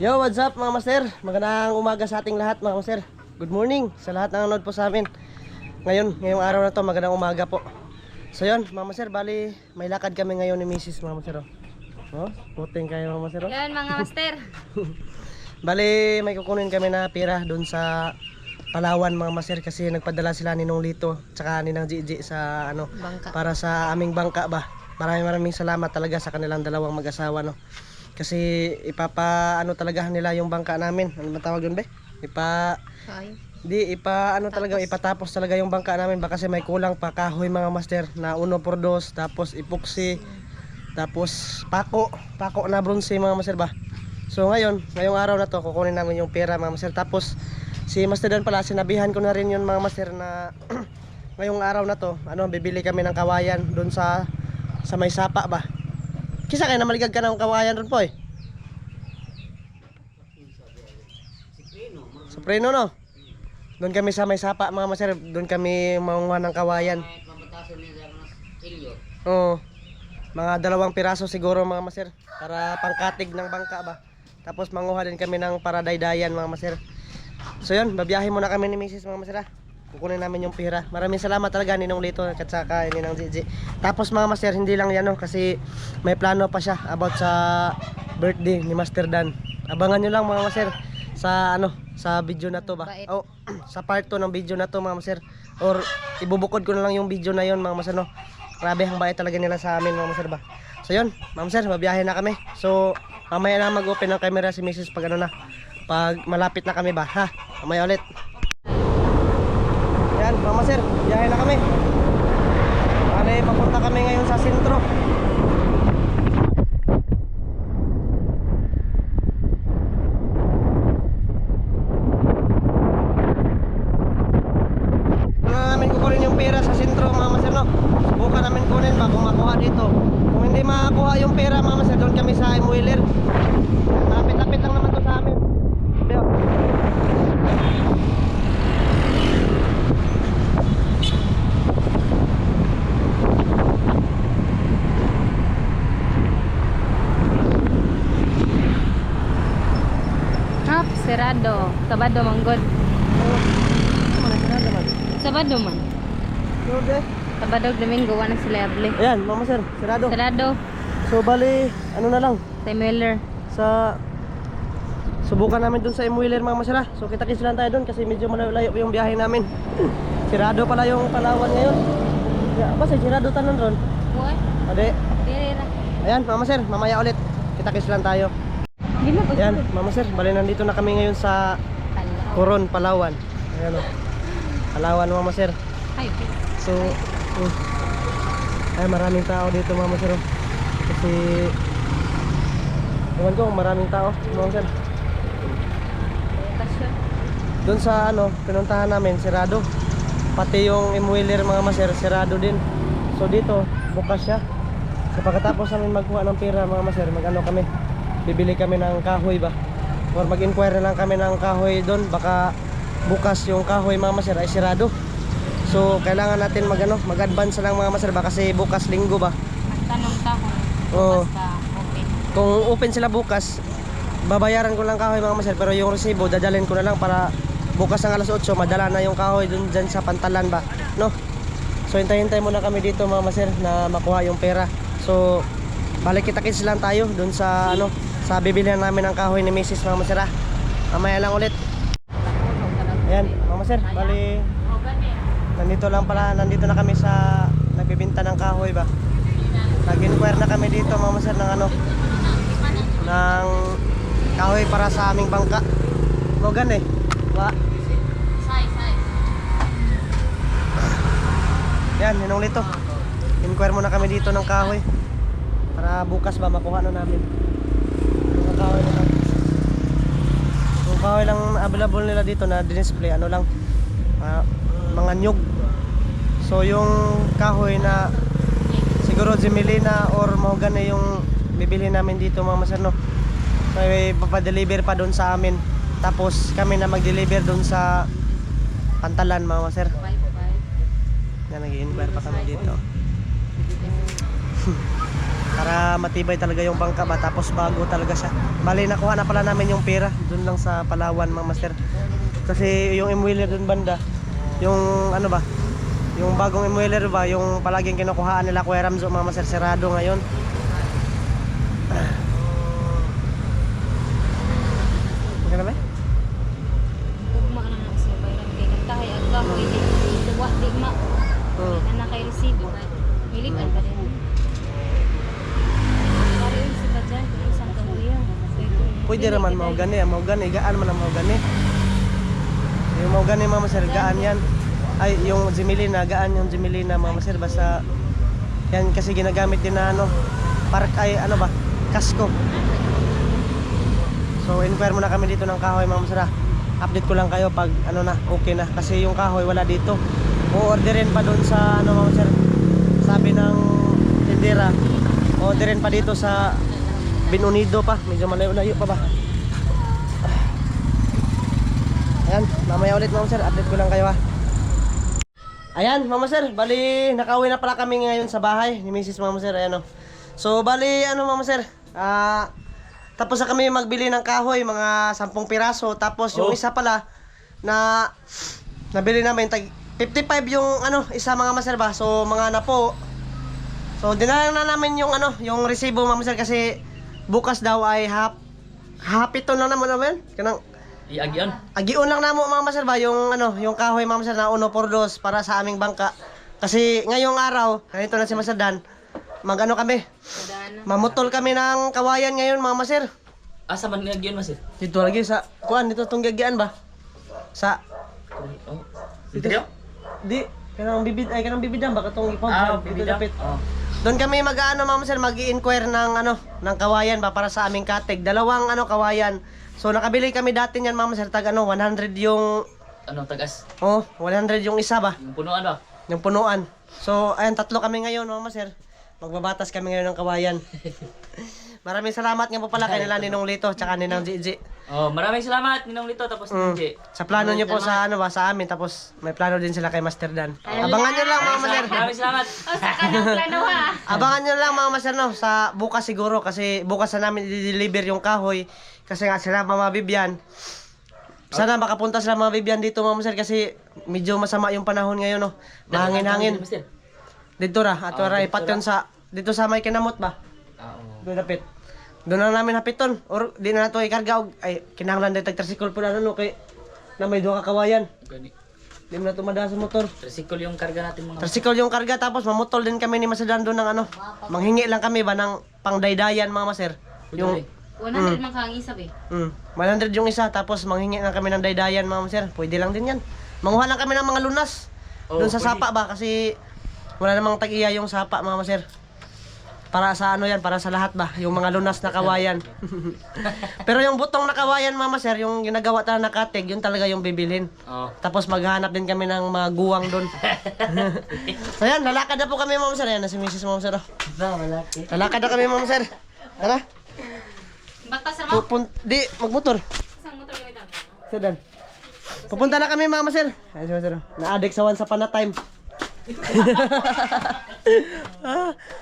Yo, what's up mga master? Magandang umaga sa ating lahat mga master. Good morning sa lahat ng nanonood po sa amin. Ngayong araw na to, magandang umaga po. So yun, mga master, bali may lakad kami ngayon ni Mrs. mga master. Oh, puting kayo mga master. Yan mga master. Bali may kukunin kami na pira doon sa Palawan mga master kasi nagpadala sila ni Nong Lito tsaka ni Nang Gigi sa ano Bangka. para sa aming bangka ba. Maraming salamat talaga sa kanilang dalawang mag-asawa no. Kasi ipapa ano talaga nila yung bangka namin. Ano ba tawag yun be? Talaga ipatapos talaga yung bangka namin ba kasi may kulang pa kahoy mga master na 1x2 tapos epoxy tapos pako na bronze mga master ba. So ngayong araw na to kukunin namin yung pera mga master. Tapos si Master Dan pala sinabihan ko na rin yun mga master na ngayong araw na to bibili kami ng kawayan doon sa may sapa ba. Kisa kayo na maligag ka ng kawayan doon po eh. Sa Preno no. Doon kami sa may sapa mga master, doon kami manguha ng kawayan. Oo. Mga 2 piraso siguro mga master para pangkatig ng bangka ba. Tapos manguha din kami ng paradaydayan mga master. So yun, babiyahe muna kami ni Mrs. mga master. Kukunin namin yung pira. Maraming salamat talaga ni Nong Lito at saka ni Nang Gigi. Tapos mga master, hindi lang yan kasi may plano pa siya about sa birthday ni Master Dan. Abangan nyo lang mga master sa video na to ba. Oh, sa part 2 ng video na to mga master. Or ibubukod ko na lang yung video na yon mga master no. Grabe ang bait talaga nila sa amin mga master ba. So yun, mga master, babiyahe na kami. So mamaya na mag-open ng camera si Mrs. pag pag malapit na kami ba ha. Mamaya ulit. Yan mga master, biyahe na kami. Bale, papunta kami ngayon sa sentro. Namin kukunin yung pera sa sentro mga master no. Subukan namin kunin ba kung makuha dito. Kung hindi makakuha yung pera mga master, doon kami sa Imuiler. Lapit-lapit lang naman to sa amin. Deo. Serado. Sabado manggod. Sabado man. Sabado Domingo wala sila abli. Ayan, mama sir, sirado. Serado. So bali, ano na lang Tim Miller. sa subukan namin dun sa Imuiler mga masira. So kita-kits lang tayo dun kasi medyo malayo yung biyahe namin. Sirado pala yung Palawan ngayon. Ba sa sirado tanan ron? Boy. Ade. Diri ra. Ayan, mama sir, mamaya ulit. Kita-kits lang tayo. Di na pag. Ayan, mama sir, bali nandito na kami ngayon sa Coron, Palawan. Ayan o. Palawan mama sir. Ay. So, ay maraming tao dito mama sir. Kasi ewan ko, maraming tao mama sir. Doon sa pinuntahan namin, sirado. Pati yung Imuiler mga maser, sirado din. So dito, bukas siya. So pagkatapos namin magkuha ng pera mga maser, kami. Bibili kami ng kahoy ba. Or mag-inquire na lang kami ng kahoy doon. Baka bukas yung kahoy mga maser ay sirado. So kailangan natin mag-advance lang mga maser ba kasi bukas linggo ba. Magtanong ta Oo. basta open. Kung open sila bukas, babayaran ko lang kahoy mga maser, pero yung resibo dadalhin ko na lang para bukas ng alas 8 madala na yung kahoy dun dyan sa Pantalan ba, no? So hintay-hintay muna kami dito mga maser na makuha yung pera. So balik kita-kits lang tayo dun sa sa bibilihan namin ng kahoy ni Mrs. mga maser. Mamaya lang ulit. Ayan mga maser, bali nandito na kami sa nagbibenta ng kahoy ba. Nag-inquire na kami dito mga maser ng ng kahoy para sa aming bangka. Mogan eh. Wa. Yan, Ninong Lito. Inquire muna kami dito ng kahoy. Para bukas ba makuha na namin. Yung kahoy na lang. Yung kahoy lang available nila dito na display lang. Mga nyug. So yung kahoy na siguro Gemelina or Mahogany yung bibili namin dito mga maser no. May papadeliver pa doon sa amin. Tapos kami na mag-deliver doon sa Pantalan mga maser. Yan, nag-i-inquire pa kami dito. para matibay talaga yung bangka ba, tapos bago talaga siya. Bali nakuha na pala namin yung pera dun lang sa Palawan mga master, kasi yung imwheeler dun banda, yung ano ba, yung bagong imwheeler ba, yung palaging kinukuhaan nila Kuya Ramzo mga master, serado ngayon. Maganda ba? Ugma na nga sa bayran kay nagtahay ang kahoy di tuwa di ma. Anak kay resibo. Milipan pa din. Pare yun si Bajan kung isang kahoy. Pwede naman mahogani, mahogani, gaan man ang mahogani. Yung mahogani mga master, gaan yan. Ay, yung Jimilina, gaan yung Jimilina mga master, basta yan kasi ginagamit din na ano, park ay ano ba, kasko. So inquire muna kami dito ng kahoy mga master. Update ko lang kayo pag ano na, okay na, kasi yung kahoy wala dito. O-orderin pa doon sa ano mga master, sabi ng tindera, orderin pa dito sa Binunido pa, medyo malayo-layo pa ba. Ayan, mamaya ulit mga sir, update ko lang kayo ha. Ayan mga sir, bali nakauwi na pala kami ngayon sa bahay ni Mrs. mga sir, ayan o. So bali ano mga sir, tapos na kami magbili ng kahoy, mga 10 piraso. Tapos yung isa pala na nabili namin, 55 yung ano, isa mga master ba. So mga napo. So dinala na namin yung ano, yung resibo mga master, kasi bukas daw ay hapiton lang naman kanang Agion. agion lang namo mga master ba, yung ano, yung kahoy mga master na 1/2 para sa aming bangka. Kasi ngayong araw, ganito na si Master Dan, magano kami, mamutol kami ng kawayan ngayon mga master. Asa man nga agion masir? Dito lagi sa kuan, dito tong gagian ba? Sa Oh. Dito? di kanang bibidan ba katong ipog dito bibida. dapit. Oh. Doon kami mag-ano mga sir, mag-i-inquire ng ano, ng kawayan ba para sa aming katig. Dalawang ano kawayan. So nakabili kami dati niyan mga sir, tag ano 100 yung Anong tagas? 100 yung isa ba? Yung punuan ba? Yung punuan. So ayan, tatlo kami ngayon mga sir. Magbabatas kami ngayon ng kawayan. Maraming salamat nga po pala kay nila Ninong Lito tsaka Ninang Gigi. Oh, maraming salamat Ninong Lito tapos Ninong Sa plano niyo po sa ano ba, sa amin, tapos may plano din sila kay Master Dan. Abangan niyo lang mga sir. Maraming salamat. O sa kanang plano ha. Abangan nyo lang mga master no, sa bukas siguro, kasi bukas na namin i-deliver yung kahoy, kasi nga sila Mama Bibian. Sana makapunta sila Mama Bibian dito mga master, kasi medyo masama yung panahon ngayon no. Mahangin-hangin. Dito ra, ato ra ipat yun sa dito sa may kinamot ba? Doon dapit. Doon na namin hapiton, or di na nato ikarga og ay kinahanglan daytag tricycle po na no, kay na may duha ka kawayan. Di mo na tumada sa motor. Tricycle yung karga natin mga. Tricycle yung karga, tapos mamutol din kami ni Masadan doon ng ano. Manghingi lang kami ba ng pangdaydayan mga maser. Yung 100 man kang isa be. 100 yung isa, tapos manghingi lang kami ng daydayan mga maser. Pwede lang din yan. Manguha lang kami ng mga lunas. Doon sa pwede. sapa ba, kasi wala namang tag-iya yung sapa mga maser. Para sa ano yan, para sa lahat ba, yung mga lunas na kawayan. Pero yung butong na kawayan mga maser, yung ginagawa talaga na katig, yun talaga yung bibilhin. Oh. Tapos maghanap din kami ng mga guwang doon. So yan, lalakad na po kami mga sir. Ayan na si Mrs. Ma'am Sir. Lalakad na kami mga sir. Tara. Batas ra mo. Di, magmotor. Isang motor yung ito. Sedan. Pupunta na kami mga sir. Ayan si Ma'am Sir. Na-addict sa once upon a time.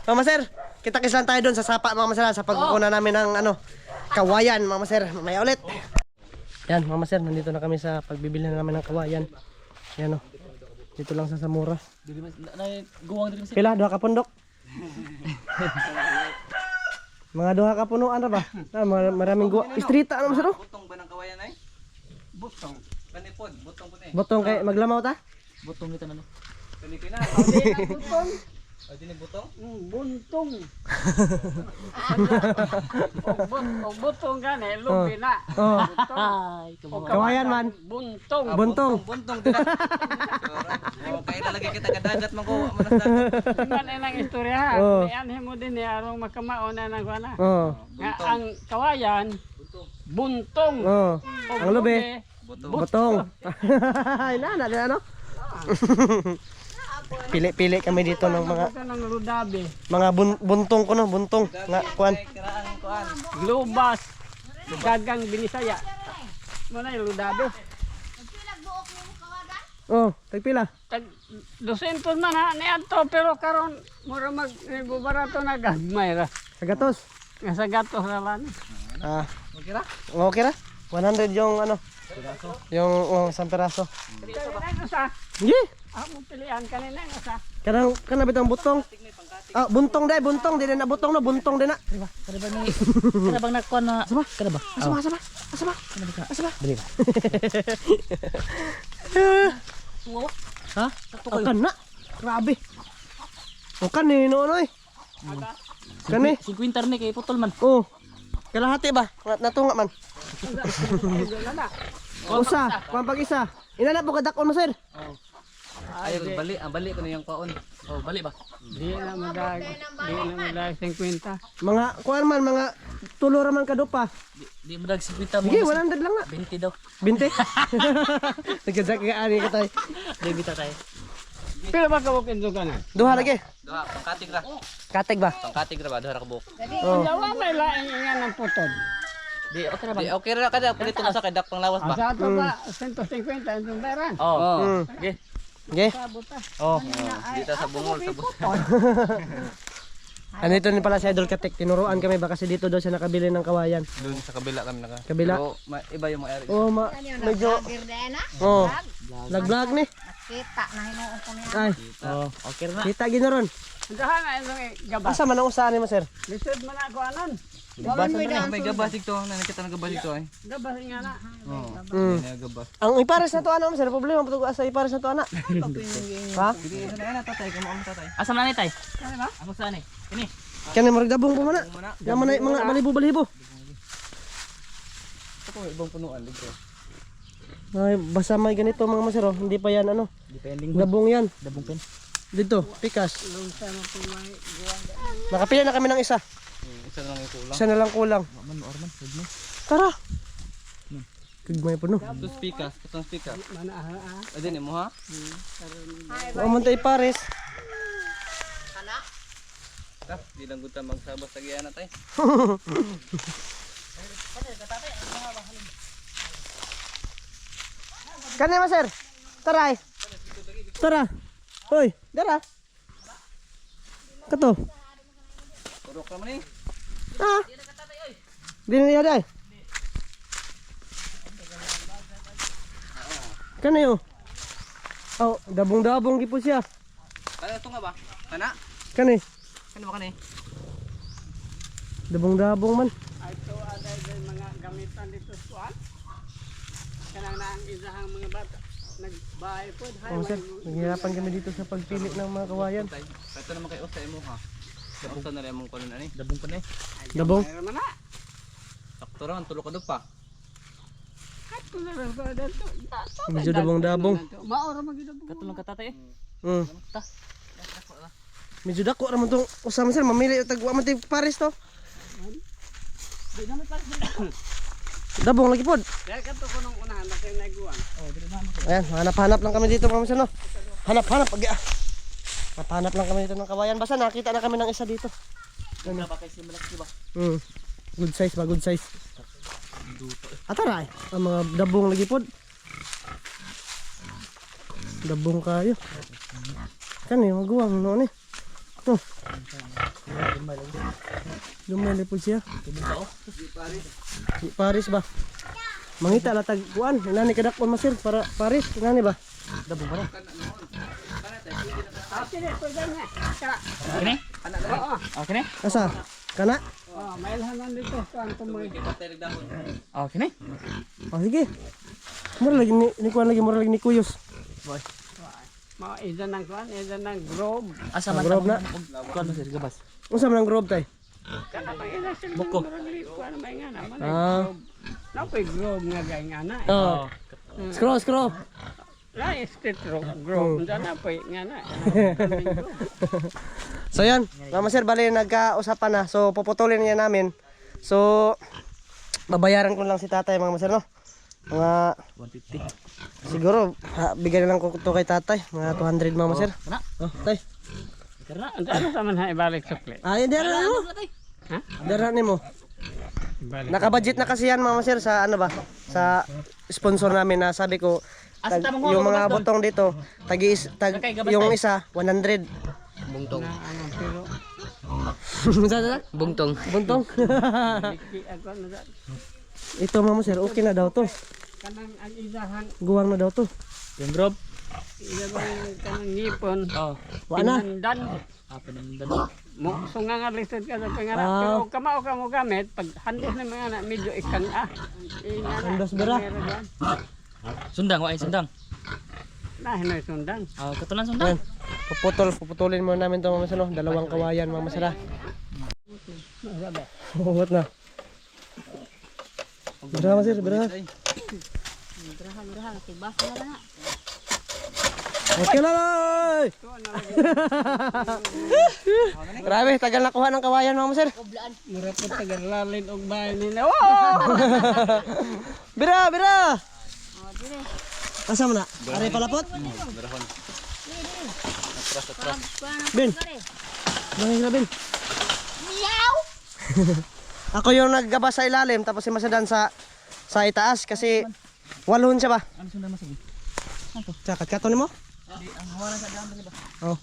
Mama sir, kita-kits lang tayo doon sa sapa mga sir, sa pagkukuna namin ng ano, kawayan mga sir. Mamaya ulit. Yan mama sir, nandito na kami sa pagbibili na namin ng kawayan. Yan o. Dito lang sa Samura. Guwang din Pila, 2 ka pundok. Mga 2 ka punuan na ba? Maraming guwa. Istrita ano sir? Butong ba ng kawayan ay? Butong. Panipod, butong po na eh. Botong kay maglamaw ta? Butong nito ano. Pilipina. Butong. O din butong? Buntong. Og buntong gani lubi na. Oh. Ay, Kawayan man. Buntong. Buntong. Buntong din. O kay lalagay kita kadagat man ko man dagat. Man ang istorya ha. Oh. Diyan mo din ni arong makamao na nang kuana. Oh. Nga ang kawayan buntong. Oh. Og Ang lubi. Butong. Botong. Ay na ano? Pili-pili kami dito ng Ito ng ludabi. mga buntong ko no, buntong nga kuan. Kiraang kuan. Globas. Dagang binisaya. Mo na yung ludabi. Oh, tagpila. Tag 200 man ha ni ato pero karon mura mag barato na gagmay ra. Sa gatos. Nga sa gatos ra lan. Ah, okay ra? 100 yung ano? Yung isang peraso. Kanina sa Sige. ako pilihan kanina nga sa. Kana bitang butong. Ah, buntong dai, buntong di na butong no, buntong di na. Kada bang nakuha na... Asaba? Kada ba? Asaba. Dali ba? Ha? O kana. Grabe. O kanino no eh. Kani. 50 ni kay putol man. Oh. Kalahati ba? Natunga man. Usa, kuan pag isa. Ina na po kadakon mo sir. Ay, bali ko na yung paon. Oh, bali ba? Di na madag 50. Mga kuan man mga tulo ra man kadupa. Di mo dag 50 mo. Sige, 100 lang na. 20 daw. 20. Nagkadak ka ani ka tay. Di bita tayo. Pero ba ka wakin ka na? Duha lagi. Duha, pangkatig ra. Katig ba? Pangkatig ra ba? Duha ra ka buok. Oh. Jawa may laing nga ng putod. Di okay ra ba? Di, okay ra kada. Pulito na sa kay dak panglawas ba? Asa ato ba 150 ang bayaran. Oh. Okay. Okay. Oh. Dito sa bungol sa Andito ni pala si Idol Katek. Tinuruan kami ba kasi dito daw siya nakabili ng kawayan. doon sa kabila kami naka. Kabila. Pero iba yung mga area. Oh, medyo oh. Nag-vlog ni. Kita na hinuon ko niya. Ay, Oh, okay ra na. kita ginaron. Dahan na itong gabas. Asa man ang usahan ni mo sir? Lisod man ako anon. Gabas na may gabas dito. Nakita na gabas dito ay. Gabas nga na. Mm. May gabas. Ang ipares na to ano sir, problema pa to asa ipares na to ana. Ha? Dili na tatay kamo ang tatay. Asa man ni tay? Ano ba? Amo sa ni. Kini. Kani marag dabong pa mana. Yaman na mga balibo-balibo. Ito ko ibang punuan dito. Ay, basta may ganito mga masero, hindi pa yan ano. Di pa ending. Dabong yan. Dabong pen. Dito, pikas. Nakapila na kami ng isa. Isa lang yung kulang. Isa na lang kulang. Man orman, sud mo. Tara. Kagmay po no. Ito speakers, katong speaker. Mana Adin mo ha? O man tayo pares. Ta, di lang gud ta magsabot sa giyan natay. Kani ma sir. Tara. Tara. Hoy, dara. Kato. Turok ra man ni. Ah. Di na yada. Kani yo. Oh, dabong-dabong gipo siya. Kaya ito nga ba? Kana? Kani, Kani ba kani? dabong-dabong man. ito aday mga gamitan dito suan. Kanang naang isahang mga bata. Nagbahay po. Hay Oh, sir, naghihirapan kami dito sa pagpili ng mga kawayan. Tay. Ito naman kay Osay mo ha. Usa na lang mong kuno ani. Dabong pen eh. Dabong. Pero man na. Sakto ra man tulo ka pa. Ato na lang ba dito. Medyo dabong-dabong. Maoro magidabong. Katulong ka tatay eh. Mm. Medyo dako ra man tong usama sir, mamili tagwa man tay pares to. Di naman pa. Dabong lagi pod. Kaya kato ko nung unahan na kayo naguan. Ayan, hanap-hanap lang kami dito mga masano. Hanap-hanap pag hanap lang kami dito ng kawayan. Basta nakita na kami ng isa dito. Ano ba kay malaki ba? Good size ba, good size. Atara ang mga dabong lagi pod. Dabong kayo. Kani maguwang no ni. To. Lumali po siya. Di Paris ba? Mangita latag kuan, inani kadakon masir para Paris, inani ba? Dabong para. Kini pwede na. Kini? Oo. Oh, kini? Asa? Kana? Oh, mailhanan dito sa ang tumoy. Oh, kini? Oh sige. Mura lagi ni kuan lagi mura lagi ni Kuyos. Boy. Mga isa ng kuan, isa ng grove. Asa man Grob na. Kuan mo sir gabas. Unsa man ang grove tay? Kana pa ina sila. Buko. Kuan may nga naman. Ah. Napoy grove nga gay nga na. Oh. Scroll. La street grove. Dana po nga na. So yan, Mama Sir, bali nagka-usapan na. So puputulin niya namin. So babayaran ko lang si tatay mga Sir, no? Mga 150. siguro bigyan na lang ko to kay tatay, mga 200 Mama Sir. Kana? Oh, tay. Kana? Ano sa man ha ibalik sukli? Ay, dara mo. Ha? Dara nimo. Ibalik. Naka-budget na kasi yan Mama Sir sa ano ba? Sa sponsor namin na sabi ko Asa tamang huwag, yung mga gabas doon. butong dito, Sakay, gabas yung tayo. isa 100. Bungtong. Na ano pero Bungtong. Buntong. liki ako na dyan. Ito mama sir, okay na daw to. Kanang ang izahan Guwang na daw to. Yung drop. ilabang kanang ngipon. Oh. Wala na. Pinandan. Pinandan. Mo sunga nga lisod ka sa pangarap Ah. pero kamao ka mo gamit pag handos na mga anak medyo ikang Handos bira. Sundang, wala sundang. na hinoy sundan. Katulan sundang. Ayan. Puputulin muna namin to mama sir, no? Dalawang kawayan mama sir. Masabi. Huwag na. Bira mama sir, bira. Murahan, nagbasa na lang. Okay lang oy! Grabe, tagal nakuha ng kawayan mama sir. Mura po tagal-lalin og bahay nila. Oh! Bira, bira! Oh, dire. Asa mo na? Are palapot? Ben. Bangin sila Ben. Meow! Ako yung naggaba sa ilalim tapos si Masadan sa itaas kasi walon siya ba? Ano sundang masagi? Cakat katon mo? Oh.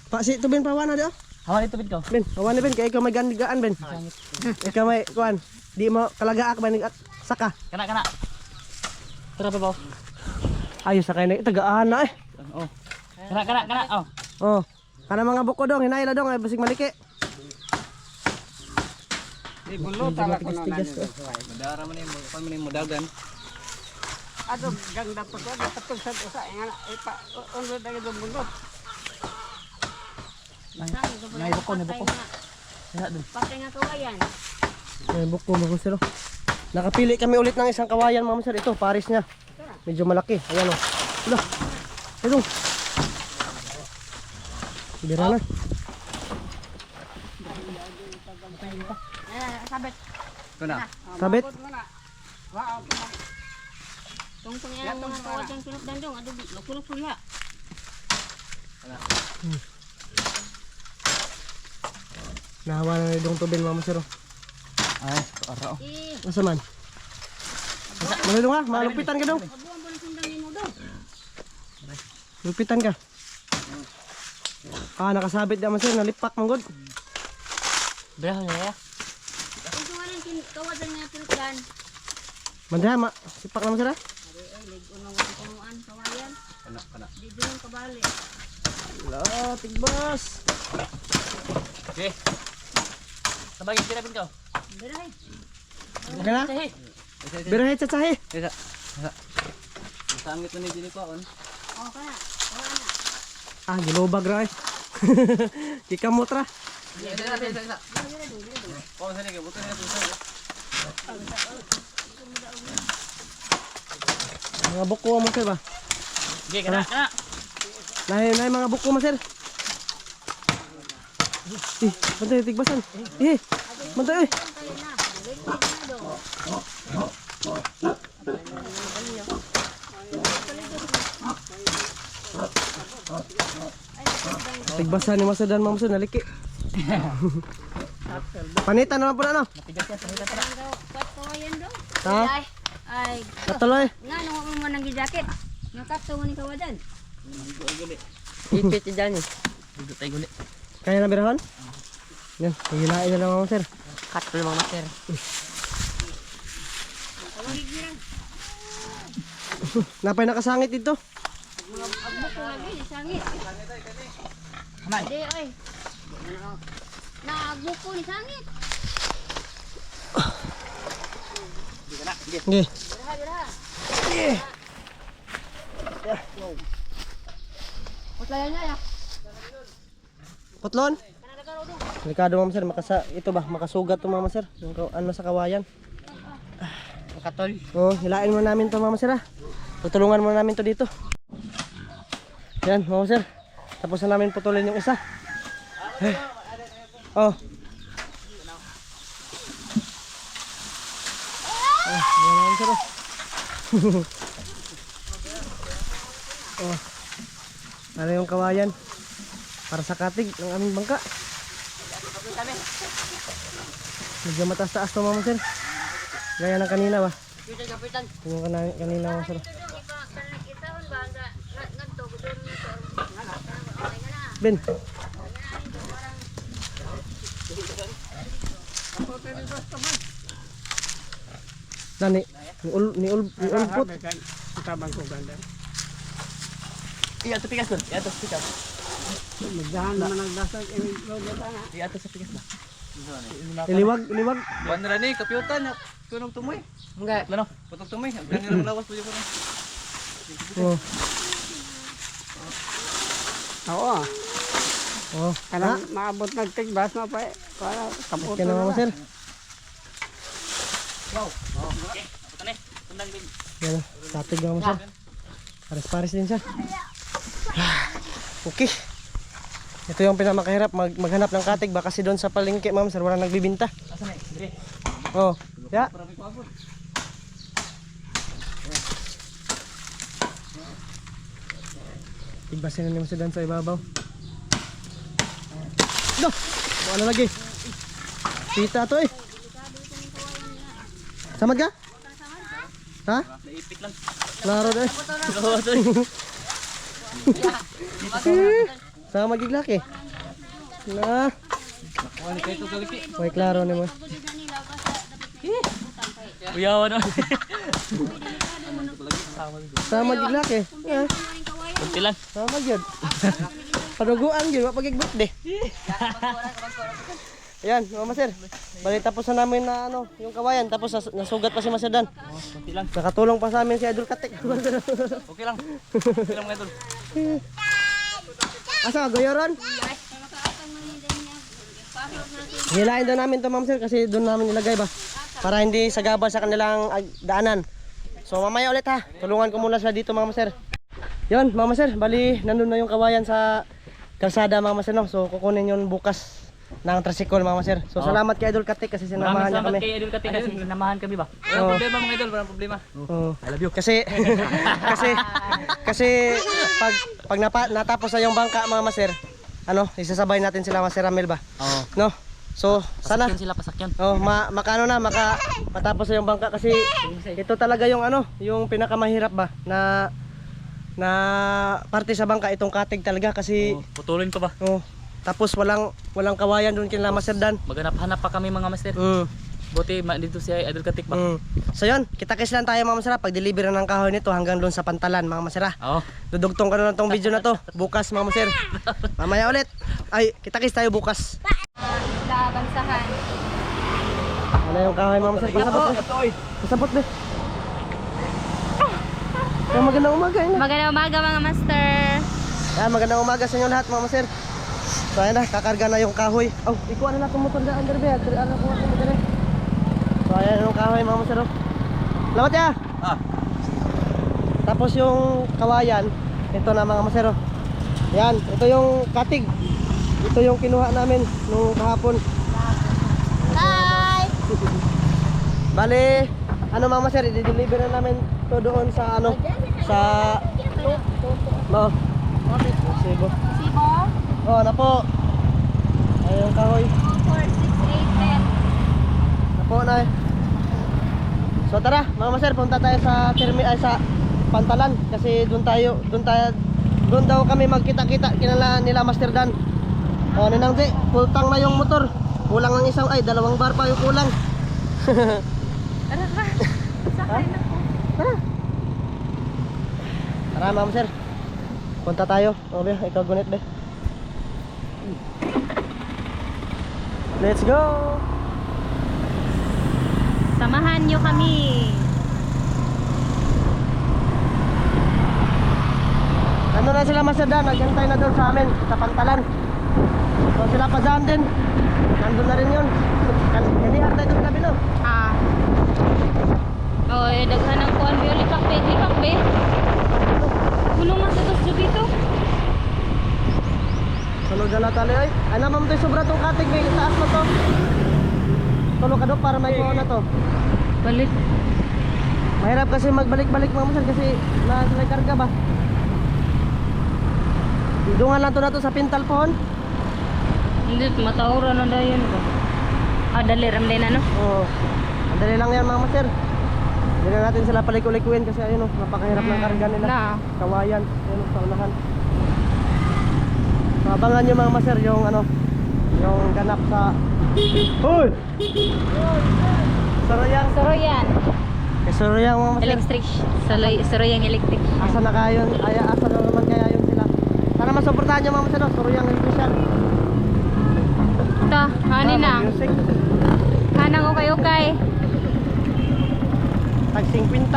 Pa si to Ben pawana di oh. Hawa dito bid ko. Ben, pawana Ben kay ikaw may gandigaan Ben. Ikaw may kuan. Di mo kalagaak ba saka. Kana. Tara pa ba? Ayos sa kay na tagaan na eh. Oh. Kana. Oh. Oh. Kana mga buko dong, hinayla dong ay basig maliki. Ibulo tala ko na Tigas to. Madara man yung kami ni modagan. Ato ganda pa ko katong sa usa nga ipa unod ang itong bunot. May buko, may buko. Kaya dun. Patay nga kawayan. May buko mo sir. Nakapili kami ulit ng isang kawayan ma'am sir. Ito, pares niya. Medyo malaki. Ayan oh. Ito. Ito. Bira na. Sabit. Kuna. Sabit. Wow. Tungtong yan ang mga kawayan pinagdan dong. Ado, lukulukul ya. Nahawa na ni dong tubin ma'am sir. Ay, ara oh. Asa man? Malulong ka? Malupitan ka dong. Abuan po ng sundangin mo dong. Lupitan ka. Ah, nakasabit naman sir. Nalipak mong god. Bira ya. Ito nga rin kawayan nga pinagdan. Mandahan, sipak naman sir ah. Ay, unang punuan kawayan. Kana. Di din yung kabali. Wala, tigbas. Okay. Sabagin tira bid ko. Biray. Okay na? Sahi. Birahe tsatsahe. Isa. Masangit na ni dili ko on. Oh, kaya. Kawayan na. Ah, gilobag ra eh. Kikamot ra. Isa. Oh, sali ka buto na tusa. Mga buko mo sir ba? Okay, kana. Nahin mga buko mo sir. Bantay tigbasan. Bantay eh. Tayo na. Nagay na dong. Tigbasan ni Masadan mga Masadan naliki. Panitan naman po na no. Matigas yan, pahita tara. Kawayan dong. Ha? Ay, Natuloy. nga nung ako naman ng jacket. Nakapto mo ni kawadan. Ipit dyan eh. Dito tayo guli. Kaya na birahon? Yan, hihilain na lang mga sir. Cut pa mga master. Napay nakasangit dito. Agbo ko lagi, sangit. Aman. Hindi, ay. Naagbo ko ni sangit. Okay. Biraha, biraha. Putlayan niya, ya. Putlon? Kanadagaro dong. Delikado mga sir, ito ba, makasugat to mga sir. Yung ano sa kawayan. Makatol. Oh, hilain mo namin to mga sir ah. Tutulungan mo namin to dito. Yan mga sir. Tapos na namin putulin yung isa. Oh. Yan mga sir oh. Oh. Ano yung kawayan? Para sa katig ng aming bangka. Medyo mataas-taas to mga sir. Gaya ng kanina ba? Yung kanina mga sir. Ben. Dani, ni ulput. Tabang ko ganda. Iya, pikas doon. Iya, pikas. Magdahan naman ang dasag. Iya, sa pikas ba? Iliwag, iliwag. Buwan nila ni, kapyutan. Kunong tumoy. Enggak. Lano, putok tumoy. Ang nilang lawas po yun. Oh. Oo. Oh. Kanang maabot nagtigbas na pa para kaputo Kaya na naman, lang. sir. Wow. Okay. Apa ni? Tundang din. Yan, katig naman, sir. Pares-pares din siya. Okay. Ito yung pinamakahirap, maghanap ng katig. Baka kasi doon sa palengke, ma'am, sir, walang nagbibinta. Asa na? Dire. Oh, ya. Tigbasin na naman siya doon sa ibabaw. Go! Ano lagi? Pita to eh. Samad ka? Ha? Naipit lang. Klaro na eh. Sama giglaki. Na. Wala kayo ito galiki. May klaro ni mo. Uyawan na. Sama giglaki. Ah, Kunti lang. sama gyud. Paduguan gyud, wa pagigbot de. Ayan, mama sir. Bali tapos na namin na ano, yung kawayan tapos nasugat pa si Master Dan. Kunti lang. Nakatulong pa sa amin si Idol Katik. Okay lang. Okay lang mga idol. Asa goyoron? Hilain daw namin to, ma'am sir, kasi doon namin nilagay ba para hindi sagabal sa kanilang daanan. So mamaya ulit ha. Tulungan ko muna sila dito, ma'am sir. Yon, mama sir, bali nandun na yung kawayan sa kalsada, mama sir, no? So kukunin yun bukas ng tricycle, mama sir. So salamat kay Idol Katik kasi sinamahan niya kami. Kay Idol Katik kasi sinamahan kami ba? Walang problema mga idol, walang problema. Oh, I love you. Kasi pag natapos na yung bangka, mama sir, ano, isasabay natin sila Master Ramel ba? Oo. No? So, sana Pasakyan sila, pasakyan. makaano na, matapos na yung bangka kasi ito talaga yung ano, yung pinakamahirap ba na parte sa bangka, itong katig talaga kasi Putulin ko ba? tapos walang kawayan doon kina Master Dan. Maghanap-hanap pa kami mga master. Buti dito si Idol Katik ba? So yun, kita-kiss lang tayo mga masira pag deliver na ng kahoy nito hanggang doon sa Pantalan mga masira. Oo. Dudugtong ka na lang tong video na to bukas mga masir. Mamaya ulit. Ay, kita-kiss tayo bukas. Sa bansahan. Ano yung kahoy mga masir? Pasabot be. Pasabot be. Magandang umaga. Magandang umaga mga master. Magandang umaga sa inyo lahat mga masir. So ayan na, kakarga na yung kahoy. Oh, ikuha na lang itong motor daan derbe. Ano ko ang motor. So ayan yung kahoy mga masir. Salamat ya. Tapos yung kawayan, ito na mga masir. Yan, ito yung katig. Ito yung kinuha namin nung kahapon. Hi. Bale, ano mga masir, i-deliver na namin to doon sa ano, sa Cebu. Sibo. Oh, na po. Ayun yung kahoy. 46810. Na po na eh. So tara, mga master, punta tayo sa sa Pantalan kasi doon daw kami magkita-kita kinala nila Master Dan. Oh, ninang di, full tank na yung motor. Kulang ng isang dalawang bar pa yung kulang. Tara ka. Sakay na po. Tara. Tara, mga master. Punta tayo. Oh, be, ikaw gunit be. Let's go. Samahan nyo kami. Ano na sila Master Dan, naghintay na doon sa amin sa Pantalan. So sila pa dyan din. Nandun na rin yun. Hindi harta doon gabi no. Oh, daghan ang kuan bi lipak be. Gulong man sa tos dito. Tulog na tali ay. Ano ma'am to sobra tong katig may taas mo to. Tulog ka do para may kuha na to. Balik. Mahirap kasi magbalik-balik mga masal kasi na karga ba. Dungan lang to na to sa pintal pohon. Hindi matawra na dayon ba. Dali ram din ano. Oo. Andali lang yan mga master. Hindi na natin sila palik-ulikuin kasi ayun oh, napakahirap ng karga nila. Na. Kawayan, ayun oh, sa unahan. So, abangan nyo mga master yung ano, yung ganap sa Hoy! Sarayang Soroyan. Sarayang mga master. Electric. Soroyan electric. Asa na kayo? Asa na naman kaya yun sila? Sana masuportahan nyo mga master, no? Sarayang special. Ito, hanin na. Music. Hanang okay. Tag 50.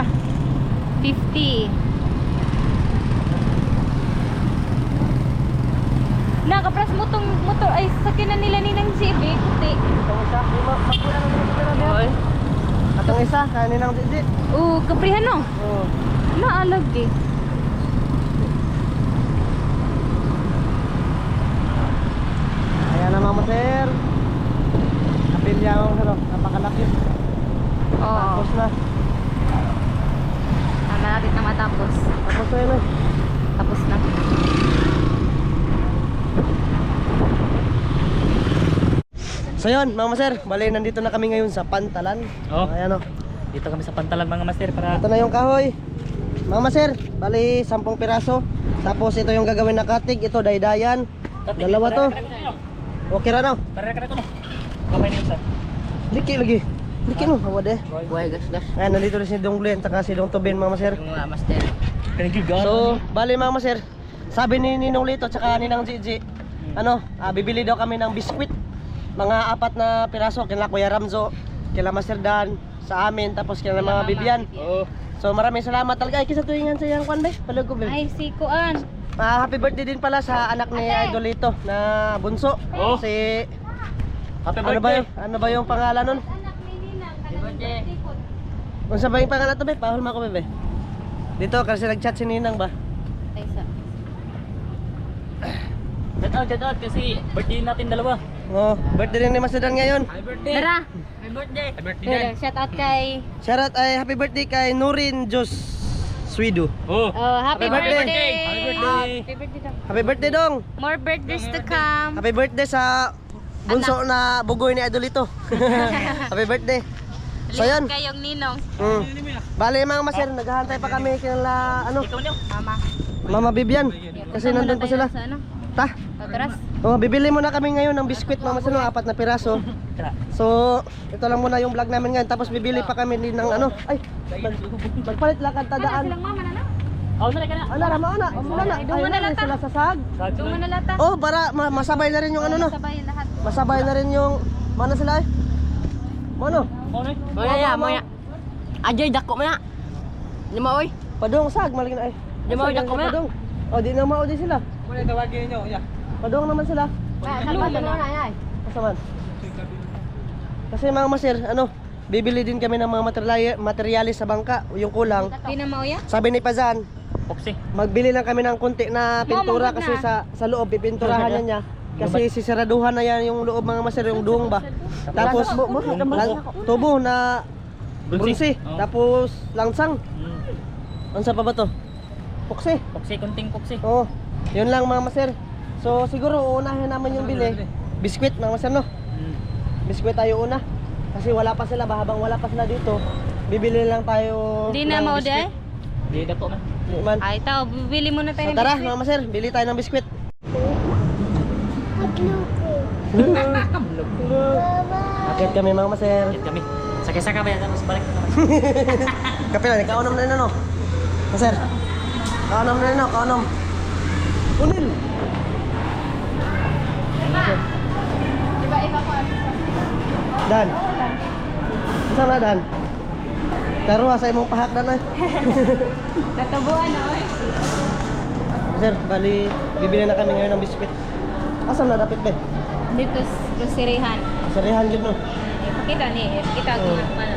50. Nakapras mo tong motor ay sakinan nila ni ng CB puti. Itong isa, magkuha na naman sa pera. Atong isa, kaninang Gigi. Kaprihan no. Oo. Naalag eh. Ayan na mga master. Kapilya mo sa napakalaki. Oo. Tapos na. Malapit na matapos. Tapos na yun eh. Tapos na. So yun mga master, bali nandito na kami ngayon sa Pantalan. Oh. Ayan o. Dito kami sa Pantalan mga master para Ito na yung kahoy. Mga master, bali 10 piraso. Tapos ito yung gagawin na katig. Ito daydayan. Dalawa to. Okay ra no? Para ka na to. Kamay niyo sa. Liki lagi. Liki no, awad eh. Buhay gas. Ayan, nandito rin si Dong Glenn, taka si Dong Tobin mga master. Mga master. Thank you God. So, bali mga master, sabi ni Ninong Lito tsaka ni Nang Gigi, ano, bibili daw kami ng biskwit. Mga 4 na piraso kila Kuya Ramzo, kila Master Dan, sa amin, tapos kila mga Bibian. Oh. So maraming salamat talaga. Ay, kisa tuwingan sa iyang kwan ba? Palog ko ba? Ay, si Kuan. Happy birthday din pala sa anak ni Idol Lito na bunso. Oh. Si Happy ano ba yung pangalan nun? Unsa ba yung pangalan to, be? Pahol mo ako, bebe. Dito kasi nag-chat si Ninang ba? Ay, sa. Shout out kasi birthday natin dalawa. Oh, birthday rin ni Master Dan ngayon. Tara. Happy birthday. Happy birthday. Pero, shout out kay Shoutout ay happy birthday kay Nurin Jos Swidu. Oh. happy Happy birthday. birthday. Happy birthday. Happy birthday daw. Happy birthday dong. More birthdays to come. Happy birthday sa bunso na bugoy ni Idol Lito. Happy birthday. So yun. Kayong ninong. Bale mga master, naghahantay pa kami kila ano, Ikaw niyo. Mama. Mama Bibian. Kasi nandun pa sila. Sa ano? Ta. Patras. Oh, bibili muna kami ngayon ng biskwit mga master, 4 na piraso. Tara. So, ito lang muna yung vlog namin ngayon. Tapos bibili pa kami din ng ano. Ay, magpalit lakad tadaan. Silang mama na na. Oh, na ka na. Ano, rama na. Muna na. Dungo na lang ta. Sila sa sag. Tungo na lata. Oh, para masabay na rin yung ano no. Sabay lahat. Masabay na rin yung mana sila eh. Mano? Oh, na. Moya. Ajay dako mo na. Di mo oy. Padong sag maling na ay. Di mo dako mo na. Padong. Oh, di na mao di sila. Muna tawagin niyo, ya. Padong naman sila. Salman na na. Kasaman. Kasi mga master, ano, bibili din kami ng mga materyales sa bangka, yung kulang. Di na mauya? Sabi ni Pazan, Foxy. magbili lang kami ng konti na pintura Mama, kasi na. sa loob pipinturahan na niya. Kasi sisiraduhan na yan yung loob mga master, yung duong ba. Tapos tubo na bronze, Oh. tapos langsang. Ano sa pa ba to? Puksi. Foxy, kunting foxy. Oo. Yun lang mga master. So siguro uunahin naman yung bili. Biskwit mga master no. Biskwit tayo una. Kasi wala pa sila, habang wala pa sila dito. Bibili lang tayo. Di na ng mau biskwit. day? Di dako man. Di man. Ay, tao, bibili muna tayo So, ng tara biscuit. mga master, bili tayo ng biskwit. Akit kami mga master. Yan kami. Sakay-sakay ba yan? Tapos balik na naman. Kape lang, kaunom na yun ano. Master. Kaunom na yun ano, kaunom. Unil. Dan. Saan na Dan? Pero sa imong pahak Dan ay. Tatabuan, oy. Sir, bali bibili na kami ngayon ng biskwit. Asan na dapat ba? Dito sa groceryhan. Sarihan yun no. Ipakita ni, ipakita ko ano.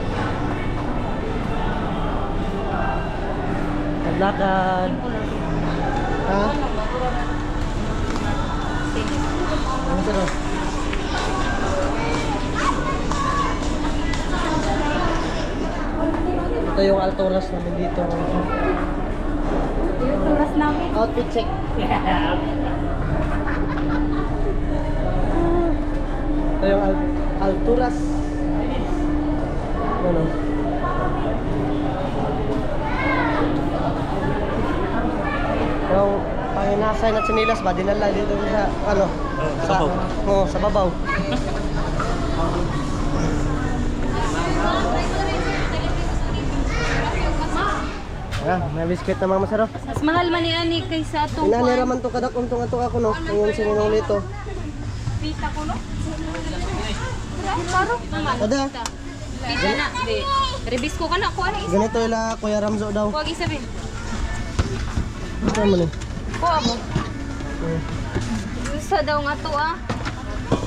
Kadlakan. Ha? Ano sir? Oh? Ito yung Alturas namin dito. Turas namin. Outfit check. Ito yung Alturas. Ano? Yung Panginaso. sign at sinilas ba, dinala dito sa, ano, sa, sa babaw. Ah, may biscuit na mga masarap. Mas mahal man ni ani kaysa atong Inanira man to kadak untong ato ako no. Ngayon sininuli to. pita ko no. Klaro naman. Kada, Pita na. Rebis ko kana ko ani. ganito ila Kuya Ramzo daw. Kuwag isabi. Ito mo ni. Kuha mo. Isa daw nga to ah.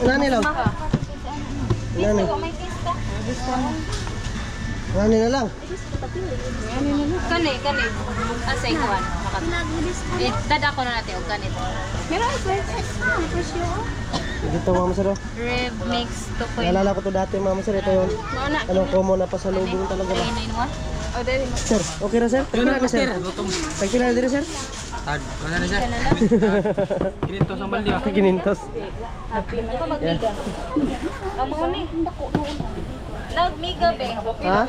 Inani lang. Maka. Inani. Ito may kista. Inani na lang. Kani. Asay kuan. Dada ko na natin og kanit. Meron Dito mga masarap. Rib mix to ko. Naalala ko to dati mga masarap. Ito yun. Mana? Anong komo na pasalubong talaga ba? 991. Oh, dali mo. Sir, okay na sir? Tagpila na sir. Tagpila na din sir? Tag, wala na siya. Kana lang. Kinito sa baldi. Ginintos. Ako magmiga. Amo ni. Nagmiga be. Ha?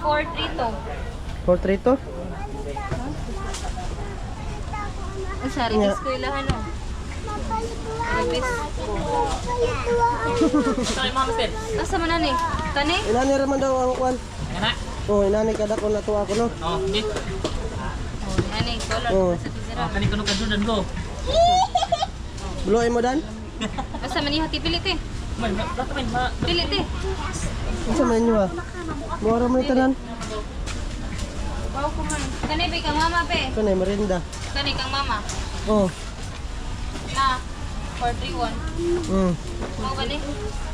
432. 432? Ang sari Nga. ko ilahan no. Ribis. Ito yung mga master. Asa man ani? Kani? Inani raman daw ang kwan. Yan na. Oh, inani kada ko na to ako no. Oh, hindi. Oh, ani color Oh. sa tizira. Kani ko nung kadunan ko. Buloy mo dan? Asa man ihati pilit eh. Man, bakit man ma... Pilit eh. Isa man inyo ha? Buwara mo yung tanan. Wow ko man. Kani be kang mama be. Ito na, merinda. Kani kang mama. Oh. Na 431. Mo ba ni?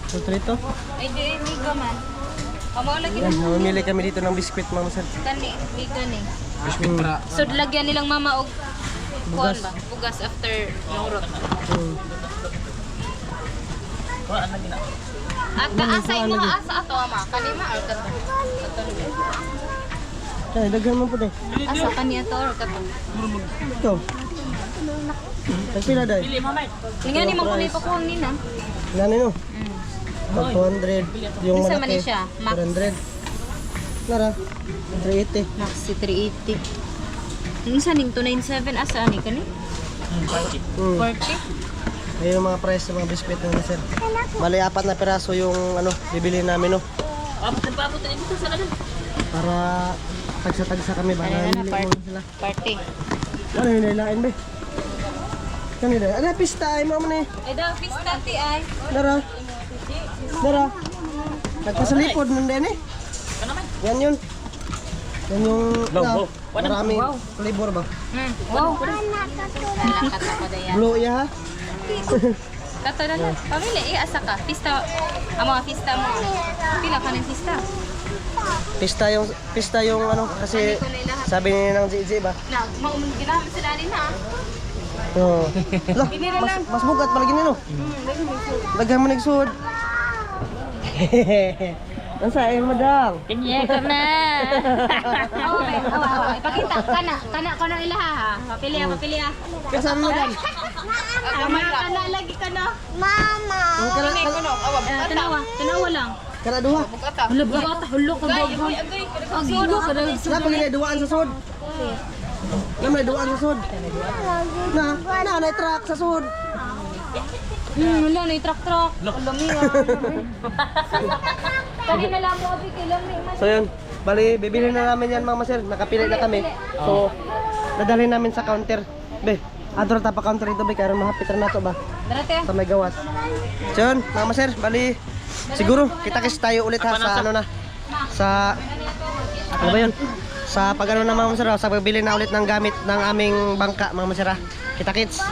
432? Ay di miga man. Amo lagi Yan, na. mamili kami dito ng biskwit mga masarap. Kani, miga ni. Biscuit para. So lagyan nilang mama og kuan Bugas. ba? Bugas after nurot. Wala na gina. At kaasay mo asa ato ama. Kani ma or kato. Ay, daghan mo po din. Asa kaniya to or kato. Ito. Tagpila dahil. Pili mamay. Nga ni man kunay pakuhang nina. Inani no? Pag 200. Yung Isa man malaki. ni siya, max. 400. Nara. 380. Maxi 380. Isa ning 297 asa ni kani? 40. 40. Ayun yung mga price ng mga biskwit ng sir. Bali, 4 na peraso yung ano, bibili namin no. Abot na dito sa kanan. Para tagsa-tagsa kami ba? Ano na, Namili mo sila. Party. Ano yung nailain ba? Kanina. Ano, pista ay mo ni. Ay daw pista ti ay. Dara. Dara. Nagpasalipod nun din eh. Ano man? Yan yun. Yan yung Wow. maraming flavor ba? Wow. Nalakat ako daya. Blue iya ha? Kato na lang. Pamili asa ka. Pista. Amo pista mo. Pila ka ng pista? Pista yung ano kasi sabi ni ng JJ ba? Na, maumong ginamit sila din ha. Oo. Lah, mas bugat palagi nino. Daghan mo nagsuod. Ang saing madang. Kinye ko na. Ipakita. Kana ko na ila ha. Papili ah. Kasama mo dan. Kana lagi ka na. Ang Tanawa lang. kana duha. Hala bata, hulo ka ba? Hulo ka na. Na pagilay duaan sa sud. Na may duaan sa sud. Na truck sa sud. Wala na truck. Lami ah. Kanina lang mo abi kay lami. So yun, bali bibili na namin yan mga sir. Nakapili na kami. So dadalhin namin sa counter. Be, adro ta pa counter ito be karon mahapit ra nato ba Darate. sa may gawas. So yun, mga sir, bali siguro kita-kits tayo ulit ha sa ano na sa ano ba yun? Sa pag ano na mga sir, sa pagbili na ulit ng gamit ng aming bangka mga sir ha. Kita-kits.